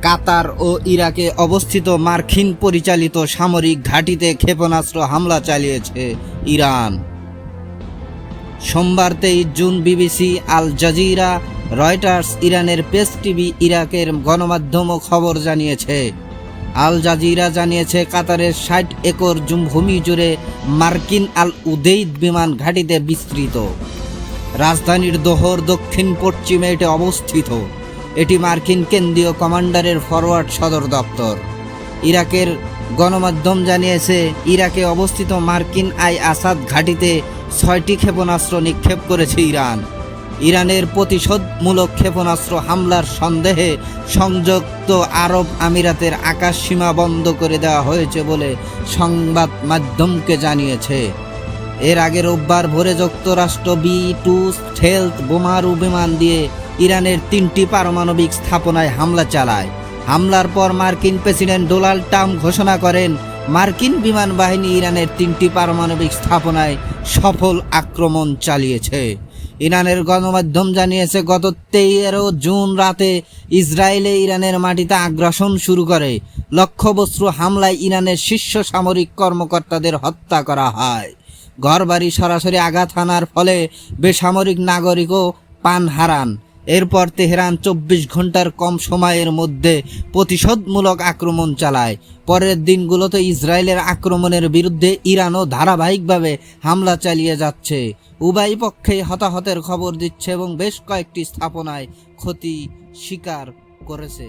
কাতার ও ইরাকে অবস্থিত মার্কিন পরিচালিত সামরিক ঘাঁটিতে ক্ষেপণাস্ত্র হামলা চালিয়েছে ইরান। সোমবার 23 জুন বিবিসি, আল জাজিরা, রয়টার্স, ইরানের পেস টিভি, ইরাকের গণমাধ্যমও খবর জানিয়েছে। আল জাজিরা জানিয়েছে, কাতারের 60 একর ভূমি জুড়ে মার্কিন আল উদেইদ বিমান ঘাঁটিতে বিস্তৃত। রাজধানীর দোহর দক্ষিণ পশ্চিমে এটি অবস্থিত। এটি মার্কিন কেন্দ্রীয় কমান্ডারের ফরওয়ার্ড সদর দপ্তর। ইরাকের গণমাধ্যম জানিয়েছে, ইরাকে অবস্থিত মার্কিন আসাদ ঘাঁটিতে 6টি ক্ষেপণাস্ত্র নিক্ষেপ করেছে ইরান। ইরানের প্রতিশোধমূলক ক্ষেপণাস্ত্র হামলার সন্দেহে সংযুক্ত আরব আমিরাতের আকাশ সীমা বন্ধ করে দেওয়া হয়েছে বলে সংবাদ মাধ্যমকে জানিয়েছে। এর আগে রোববার ভোরে যুক্তরাষ্ট্র B-2 স্টেলথ বোমারু বিমান দিয়ে ইরানের 3টি পারমাণবিক স্থাপনায় হামলা চালায়। হামলার পর মার্কিন প্রেসিডেন্ট ডোনাল্ড ট্রাম্প ঘোষণা করেন, মার্কিন বিমান বাহিনী ইরানের 3টি পারমাণবিক স্থাপনায় সফল আক্রমণ চালিয়েছে। ইরানের গণমাধ্যম জানিয়েছে, গত 13 জুন রাতে ইসরায়েলে ইরানের মাটিতে আগ্রাসন শুরু করে। লক্ষ্যবস্তু হামলায় ইরানের শীর্ষ সামরিক কর্মকর্তাদের হত্যা করা হয়। ঘরবাড়ি সরাসরি আঘাত হানার ফলে বেসামরিক নাগরিকও প্রাণ হারান। এরপর তেহরান 24 ঘন্টার কম সময়ের মধ্যে প্রতিশোধমূলক আক্রমণ চালায়। পরের দিনগুলোতে ইসরায়েলের আক্রমণের বিরুদ্ধে ইরানও ধারাবাহিকভাবে হামলা চালিয়ে যাচ্ছে। উভয় পক্ষেই হতাহতের খবর দিচ্ছে এবং বেশ কয়েকটি স্থাপনায় ক্ষতি স্বীকার করেছে।